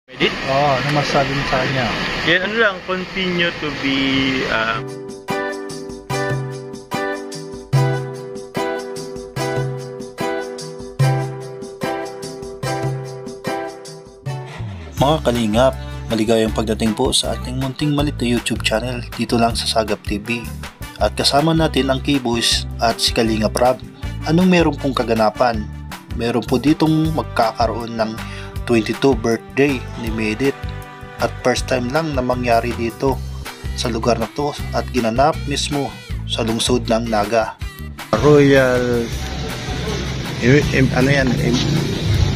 Edit? Oo, ano masabi mo sa kanya? Yan, ano lang, continue to be Mga kalingap, maligayang pagdating po sa ating munting malit na YouTube channel dito lang sa Sagap TV. At kasama natin ang K-Boys at si Kalingap Rob. Anong meron pong kaganapan? Meron po ditong magkakaroon ng 22 birthday ni Medit. At first time lang na mangyari dito sa lugar na to at ginanap mismo sa lungsod ng Naga. Royal... ano yan?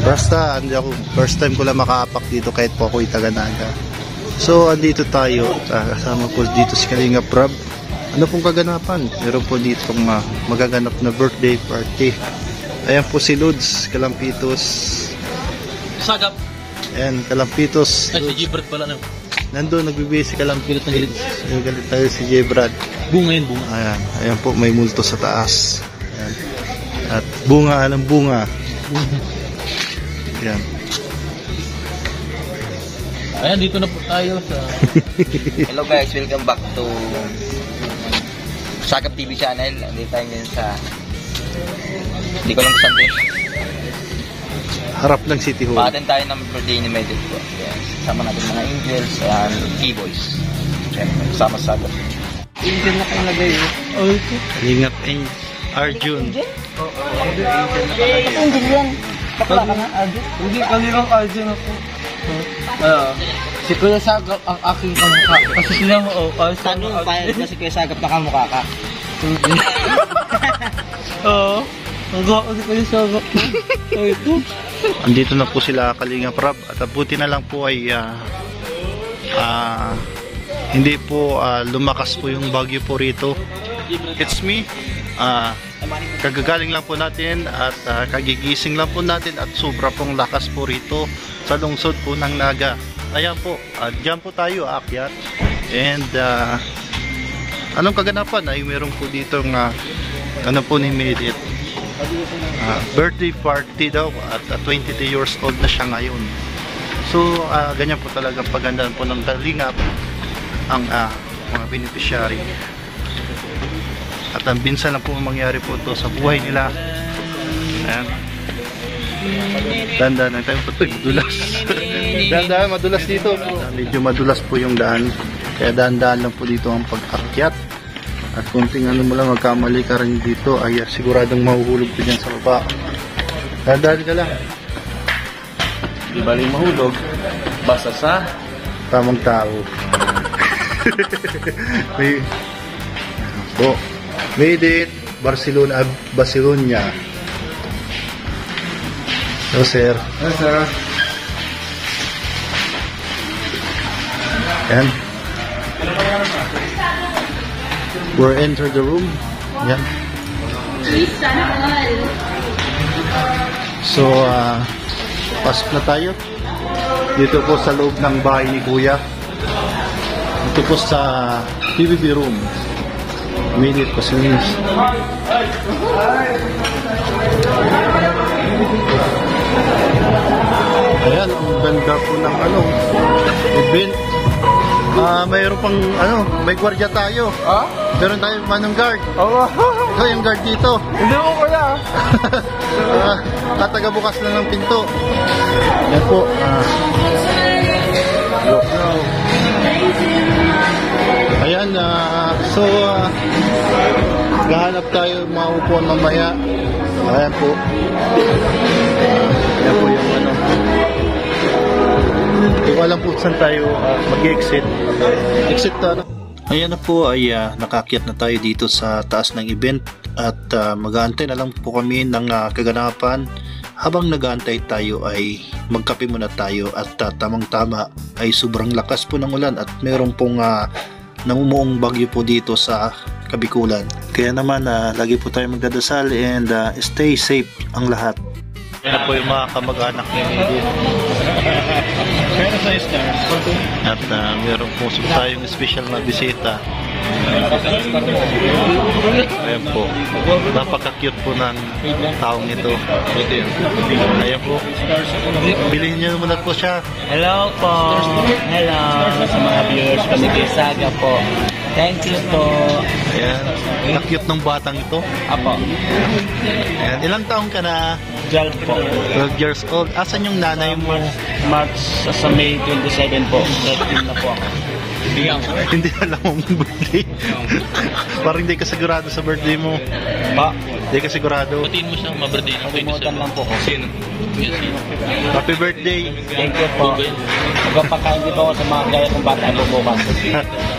Basta, hindi ako, first time ko lang makaapak dito kahit po ako'y taga-Naga. So, andito tayo. Kasama po dito si Kalingap Rob. Ano pong kaganapan? Meron po dito magaganap na birthday party. Ayan po si Lods, Kalampitos. Sagap. Ayan, Kalampitos. Ay, si Gibrat pala na. Nandun, nagbibigay si Kalampitos. Galit tayo si Jebrad. Bunga yun, bunga. Ayan, ayan po, may multo sa taas. Ayan. At bunga ng bunga. Ayan. Ayan, dito na po tayo sa... Hello guys, welcome back to Sagap TV channel. Andito tayo ngayon sa... Hindi ko lang saan din. Harap ng City Hall. Pa-attend tayo ng birthday ni Medit po. Yes. Sama natin mga angels and K-Boys. Siyempre, sama sa Sagap. Angel na kayo lagay eh. Oh, ito. Kalingap Arjun. Angel yan. Bakla ka na, Arjun? Hindi, kanirang Arjun ako. Si Kuya Sagap ang aking kamukha. Kasi sila mo, Tanong pa na si Kuya Sagap na kamukha ka. Oo. Ang gawa si Kuya Sagap. Oh, ito. Andito na po sila Kalingap Rob. At buti na lang po ay hindi po lumakas po yung bagyo po rito. It's me. Kagagaling lang po natin at kagigising lang po natin at sobra pong lakas po rito sa lungsod po ng Naga. Ayan po, dyan po tayo aakyat. And anong kaganapan ay meron po dito ano po ni Medit, birthday party daw at 22 years old na siya ngayon. So ganyan po talaga pagandaan po ng Kalingap ang mga beneficiary. At ang binsan na po mangyari po ito sa buhay nila. Ayan. Dahan-dahan lang tayo. Ito, madulas. Dahan-dahan, madulas dito. Medyo madulas po yung daan. Kaya dahan-dahan lang po dito ang pag-akyat. At kunting ano mo lang, magkamali ka rin dito, ay siguradong mahuhulog po dyan sa baba. Dahan-dahan ka lang. Di baling mahulog. Basta sa... Tamang tao. May... Po. Medit, Barcelona. Hello, sir. Yes, sir. Yan. We're enter the room. Yan. So, pasok na tayo. Dito po sa loob ng bahay ni Kuya. Dito po sa TVB room. Medit Pasinis. Ayan, ang ganda po ng event. Mayroon pang may gwardiya tayo. Ha? Meron tayong manong guard. Oo. Ikaw yung guard dito. Hindi ko kaya. Tatagabukas lang ng pinto. Yan po. Ayan, gahanap tayo maupuan mamaya. Ayan po. Ayan po yung Hindi ko alam po saan tayo mag-exit. Exit na. Ayan na po ay nakakyat na tayo dito sa taas ng event. At mag-aantay na lang po kami ng kaganapan. Habang nag-aantay tayo ay magkape muna tayo. At tamang-tama ay sobrang lakas po ng ulan. At meron pong namumuong bagyo po dito sa Kabikulan. Kaya naman lagi po tayo magdadasal and stay safe ang lahat. Yan po yung mga kamag-anak ni Medit. At meron po tayong special na bisita. Ayan po. Napaka-cute po ng taong ito. Ayan po. Bilhin niyo muna po siya. Hello po. Hello sa mga viewers ko ni Saga po. Thank you po. Ayan. Ang-cute ng batang ito. Apo. Ayan. Ilang taong ka na? 12 po. 12 years old. Asan yung nanay mo? March sa May 27 po. 13 na po ako. Hindi alam mo ang birthday. Parang hindi ka sigurado sa birthday mo. Pa. Hindi ka sigurado. Batiin mo siya, ma-birthday ng Kalimutan lang po ko. Sino? Happy birthday. Thank you po. Magpapakain din po ako sa mga gaya kong bata bubukas.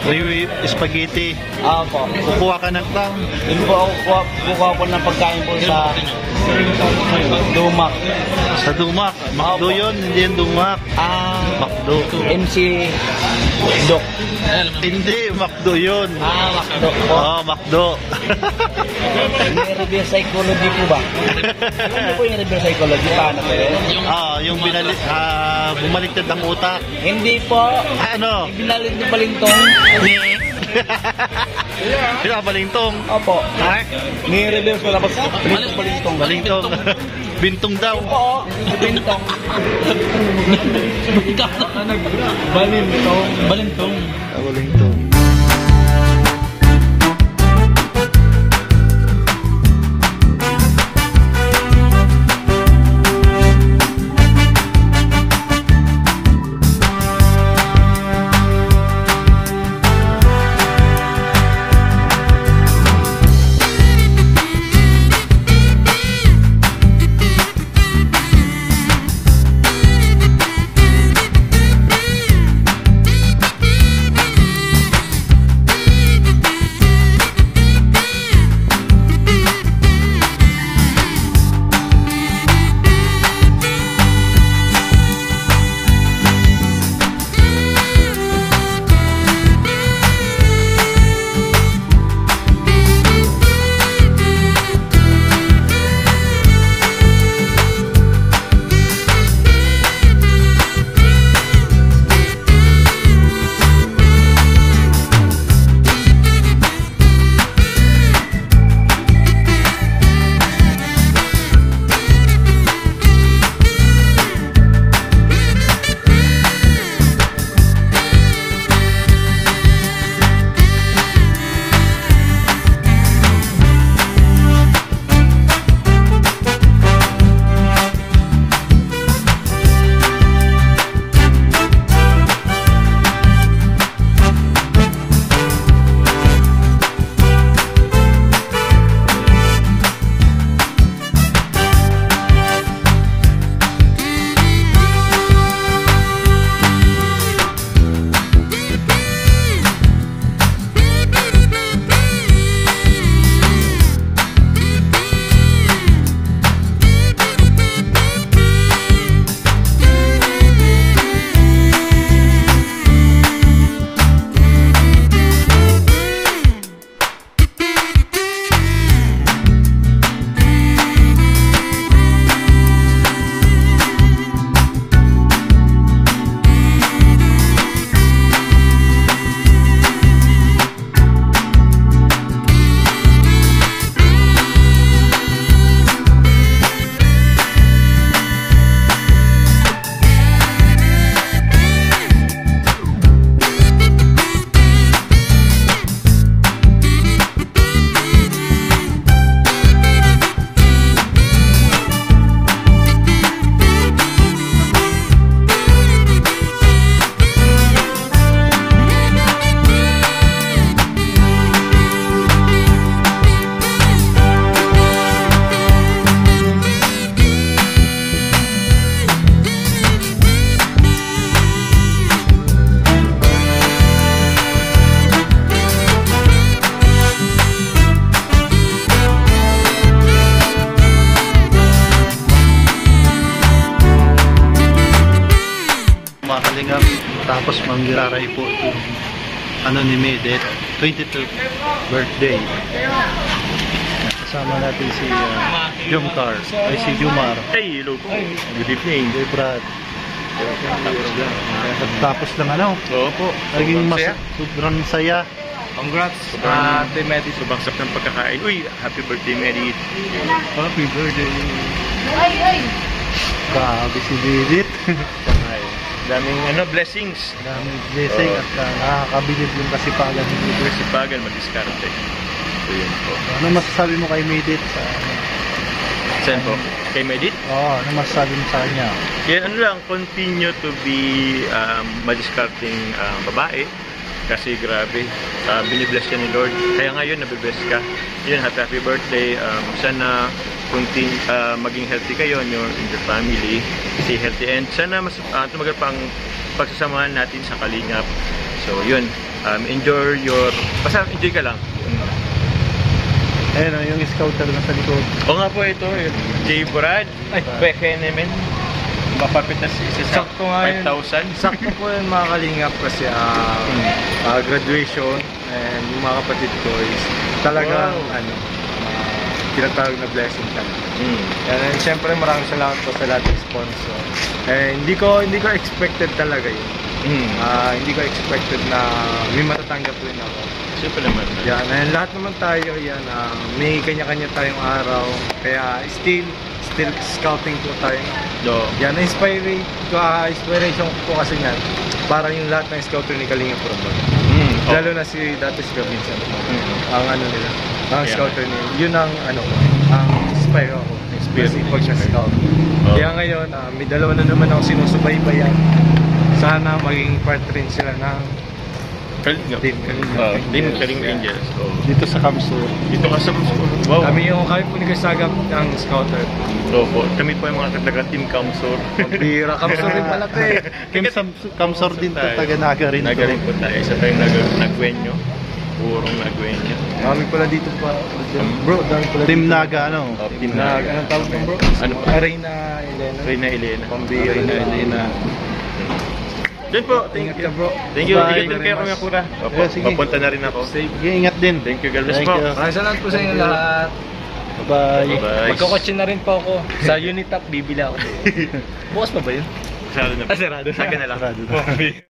May spaghetti. Apo. Kukuha ka ng clown. Hindi po ako kukuha po ng pagkain po sa Dumac. Sa Dumac. Macdo yun. Hindi yung Dumac. Macdo. MC Doc. Hindi. Macdo yun. Macdo po. Macdo. May reverse psychology po ba? Ano po yung reverse psychology? Paano po yun? Yung bumaliktad ang utak. Hindi po. Ano? Binalit niyo balintong. Balintong. Opo. May reverse ko tapos balintong. Balintong. Bintong daw. Oo. Balintong. Balintong. Balintong. Balintong. Tapos manggiraray po itong ano ni Medet, 22nd birthday. Kasama natin si Jumcar, ay si Jumar. Hey, hello po. Good evening. Hey Brad. Tapos lang ano, Oo po. naging Sobrang saya. sobrang saya. Congrats, Team Medit. Sobrang sarap ng pagkakain. Uy, happy birthday, Medit. Happy birthday. Ay, ay. Grabe si Didit. Daming blessings. Daming blessing at nakakabilib yung kasipagan ni Didit. Sipagan, mag-discarte. So yun po. Ano masasabi mo kay Medit? Saan po? Kay Medit? Ano masasabi mo sa kanya? Yan, lang, continue to be madiscarding babae. Kasi grabe, binibless siya ni Lord. Kaya ngayon, nabibless ka. Yun, happy birthday. Sana maging healthy kayo in your family. Stay healthy. And sana mas tumagal pang pagsasamahan natin sa Kalingap. So yun, basta enjoy ka lang. Ayun, yung scouter na sa likod. O nga po ito, J. Brad. Ay, Beke naman. Mapapit na isa sa Sakto nga yun. 5,000. Sakto po yung mga kalingap kasi graduation and yung mga kapatid ko is talagang tinatawag na blessing kami. And siyempre maraming salamat po sa lahat ng sponsor. Hindi ko expected talaga yun. Hindi ko expected na may matatanggap rin ako. Siyempre naman. Yan, and lahat naman tayo yan, may kanya-kanya tayong araw. Kaya still scouting po tayo. Yan, inspiration ko kasi nga para yung lahat ng scouter ni Kalingap Prabon. Lalo na si dati si Gavinsan. Ang nila, ang scouter niya. Yun ang ang inspire ako. Kasi pag siya scout. Kaya ngayon, may dalawa na naman ako sinusubaybayan. Sana maging part rin sila ng Kalingap. Team Kalingap Angels. Dito sa Kamsur. Dito ka sa wow. Kami po ni Kasagap ng scouter. Opo. Kami po yung mga taga-team Kamsur. Bira, Kamsur rin pala ito eh. Kamsur din to, taga Naga rin to. Naga rin po tayo. Isa tayong nagwenyo. Purong nagwenyo. Kami pala dito pa. Bro, dami pala Team dito. Naga, Team Naga. Anong tawag mo bro? Ano pa? Reyna Elena. Reyna Elena. Pambira. Reyna Elena. Diyan po. Ingat ka bro. Thank you. Bye. Ingat din kayo, Kuya Kura. Opo. Yeah, sige. Papunta na rin ako. Sige, ingat din. Thank you, God bless Thank po. you. Maraming salamat po sa inyo lahat. Bye-bye. Bye-bye. Magkakotse na rin po ako. Sa Unitap, bibili ako. Bukas pa ba yun? Sarado na po. Sarado. Sa akin na lang. Sarado na.